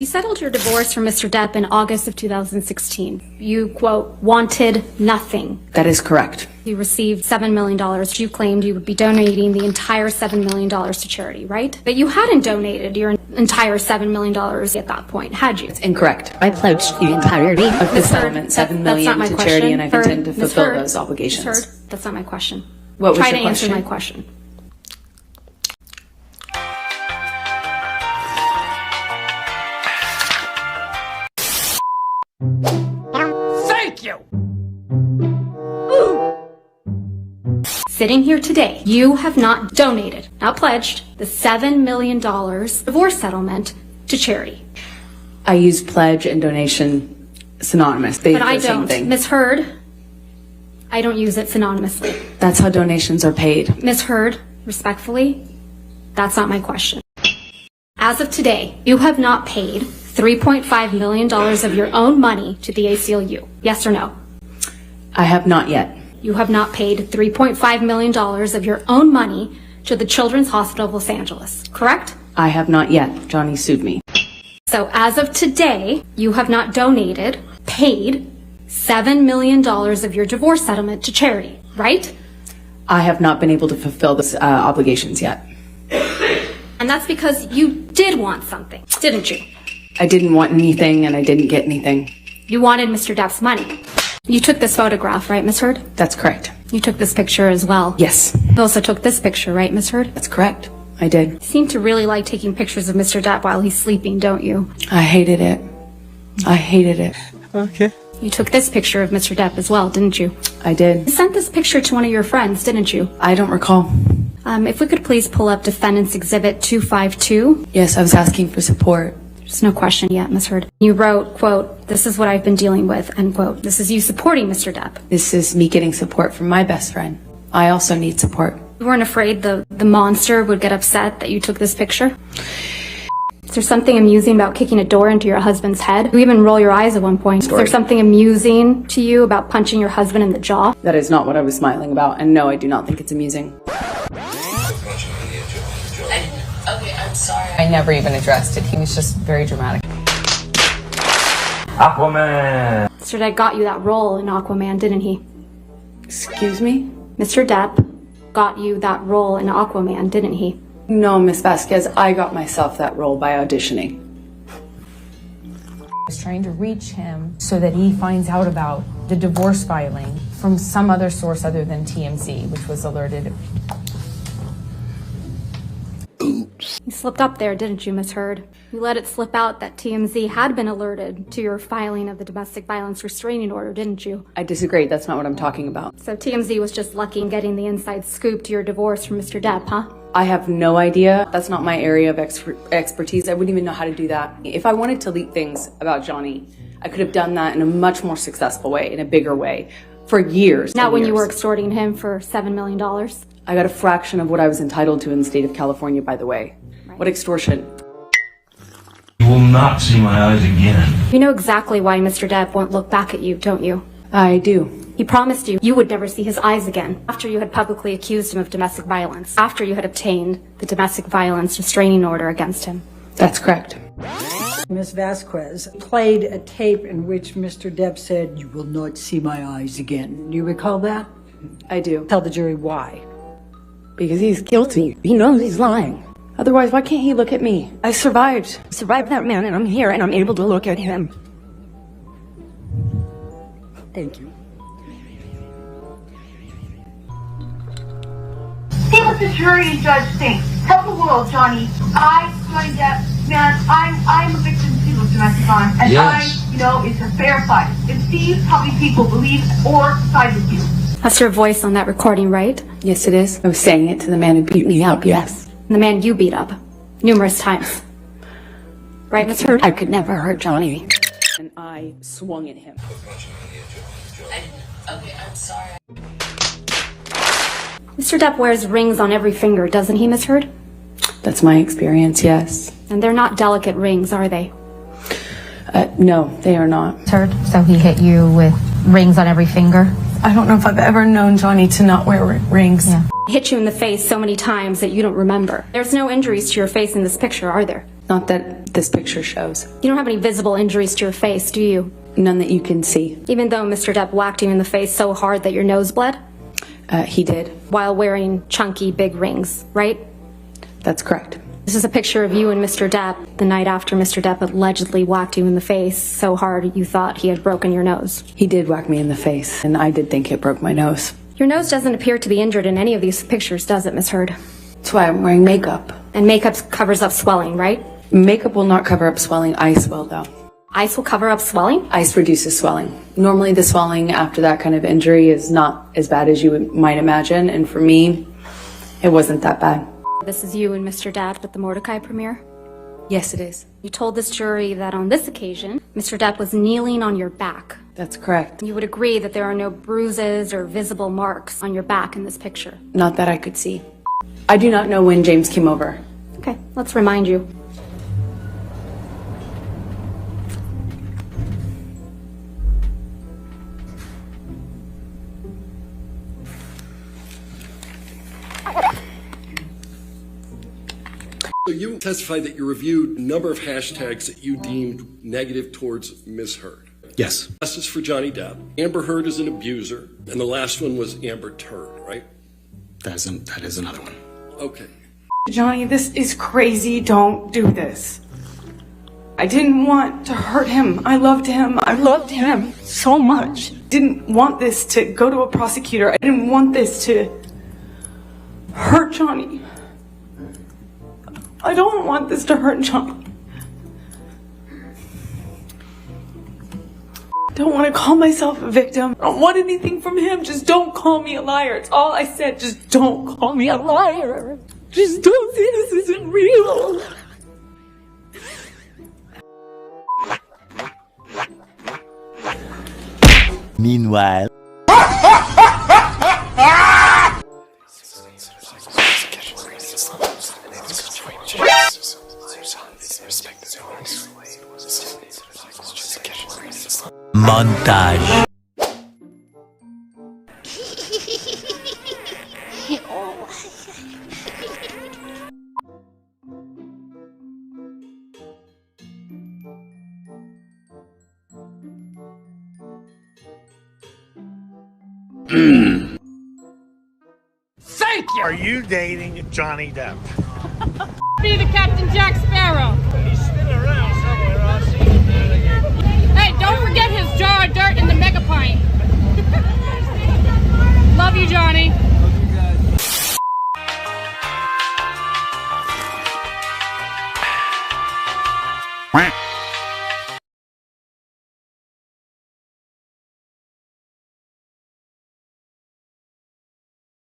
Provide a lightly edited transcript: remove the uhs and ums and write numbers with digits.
You settled your divorce from Mr. Depp in August of 2016. You, quote, wanted nothing. That is correct. You received $7 million. You claimed you would be donating the entire $7 million to charity, right? But you hadn't donated your entire $7 million at that point, had you? It's incorrect. I pledged the entirety Of the settlement, $7 million to charity, and I intend to fulfill those obligations. Ms. Heard, that's not my question. What was Try your to answer question? my question. Thank you! Sitting here today, you have not donated, not pledged, the $7 million divorce settlement to charity. I use pledge and donation synonymous. They But do I the same don't. thing. Ms. Heard, I don't use it synonymously. That's how donations are paid. Ms. Heard, respectfully, that's not my question. As of today, you have not paid $3.5 million of your own money to the ACLU. Yes or no? I have not yet. You have not paid $3.5 million of your own money to the Children's Hospital of Los Angeles, correct? I have not yet. Johnny sued me. So as of today, you have not donated, paid $7 million of your divorce settlement to charity, right? I have not been able to fulfill those obligations yet. And that's because you did want something, didn't you? I didn't want anything and I didn't get anything. You wanted Mr. Depp's money. You took this photograph, right, Ms. Heard? That's correct. You took this picture as well. Yes, You also took this picture, right, Ms. Heard? that's correct. I did. You seem to really like taking pictures of Mr. Depp while he's sleeping, don't you? I hated it. I hated it. Okay. You took this picture of Mr. Depp as well, didn't you? I did. You sent this picture to one of your friends, didn't you? I don't recall. If we could please pull up Defendant's Exhibit 252. Yes, I was asking for support. There's no question yet, Ms. Heard. You wrote, quote, "This is what I've been dealing with," end quote. This is you supporting Mr. Depp. This is me getting support from my best friend. I also need support. You weren't afraid the monster would get upset that you took this picture? Is there something amusing about kicking a door into your husband's head? You even roll your eyes at one point. Is there something amusing to you about punching your husband in the jaw? That is not what I was smiling about, and no, I do not think it's amusing. Okay, I'm sorry. I never even addressed it. He was just very dramatic. Aquaman! Mr. Depp got you that role in Aquaman, didn't he? Excuse me? Mr. Depp got you that role in Aquaman, didn't he? No, Miss Vasquez, I got myself that role by auditioning. I was trying to reach him so that he finds out about the divorce filing from some other source other than TMZ, which was alerted. You slipped up there, didn't you, Ms. Heard? You let it slip out that TMZ had been alerted to your filing of the domestic violence restraining order, didn't you? I disagree. That's not what I'm talking about. So TMZ was just lucky in getting the inside scoop to your divorce from Mr. Depp, huh? I have no idea. That's not my area of expertise. I wouldn't even know how to do that. If I wanted to leak things about Johnny, I could have done that in a much more successful way, in a bigger way, for years. Not and when years. you were extorting him for $7 million. I got a fraction of what I was entitled to in the state of California, by the way. What extortion? You will not see my eyes again. You know exactly why Mr. Depp won't look back at you, don't you? I do. He promised you would never see his eyes again after you had publicly accused him of domestic violence, after you had obtained the domestic violence restraining order against him. That's correct. Ms. Vasquez played a tape in which Mr. Depp said, "You will not see my eyes again." Do you recall that? I do. Tell the jury why. Because he's Guilty. He knows he's lying. Otherwise, why can't he look at me? I survived. I survived that man, and I'm here, and I'm able to look at him. Thank you. See what the jury and judge think. Tell the world, Johnny Johnny Depp, man, I'm a victim too of domestic violence, and Yes. it's a fair fight. And see how many people believe or side with you. That's your voice on that recording, right? Yes, it is. I was saying it to the man who beat me up, yes. And the man you beat up numerous times. Right, Ms. Heard? I could never hurt Johnny. And I swung at him. Okay, I'm sorry. Mr. Depp wears rings on every finger, doesn't he, Ms. Heard? That's my experience, yes. And they're not delicate rings, are they? No, they are not. Heard? So he hit you with rings on every finger? I don't know if I've ever known Johnny to not wear rings. Yeah. Hit you in the face so many times that you don't remember. There's no injuries to your face in this picture, are there? Not that this picture shows. You don't have any visible injuries to your face, do you? None that you can see. Even though Mr. Depp whacked you in the face so hard that your nose bled? He did. While wearing chunky big rings, right? That's correct. This is a picture of you and Mr. Depp the night after Mr. Depp allegedly whacked you in the face so hard you thought he had broken your nose. He did whack me in the face, and I did think it broke my nose. Your nose doesn't appear to be injured in any of these pictures, does it, Miss Heard? That's why I'm wearing makeup. And makeup covers up swelling, right? Makeup will not cover up swelling. Ice will, though. Ice will cover up swelling? Ice reduces swelling. Normally, the swelling after that kind of injury is not as bad as you might imagine, and for me, it wasn't that bad. This is you and Mr. Depp at the Mordecai premiere? Yes, it is. You told this jury that on this occasion, Mr. Depp was kneeling on your back. That's correct. You would agree that there are no bruises or visible marks on your back in this picture? Not that I could see. I do not know when James came over. Okay, let's remind you. So you testified that you reviewed a number of hashtags that you deemed negative towards Ms. Heard. Yes. This is for Johnny Depp. Amber Heard is an abuser, and the last one was Amber Turd, right? That is another one. Okay. Johnny, this is crazy. Don't do this. I didn't want to hurt him. I loved him. I loved him so much. Didn't want this to go to a prosecutor. I didn't want this to hurt Johnny. I don't want this to hurt Johnny. I don't want to call myself a victim. I don't want anything from him. Just don't call me a liar. It's all I said. Just don't call me a liar. Just don't say this isn't real. Meanwhile. Montage. Thank you! Are you dating Johnny Depp? Be the Captain Jack Sparrow.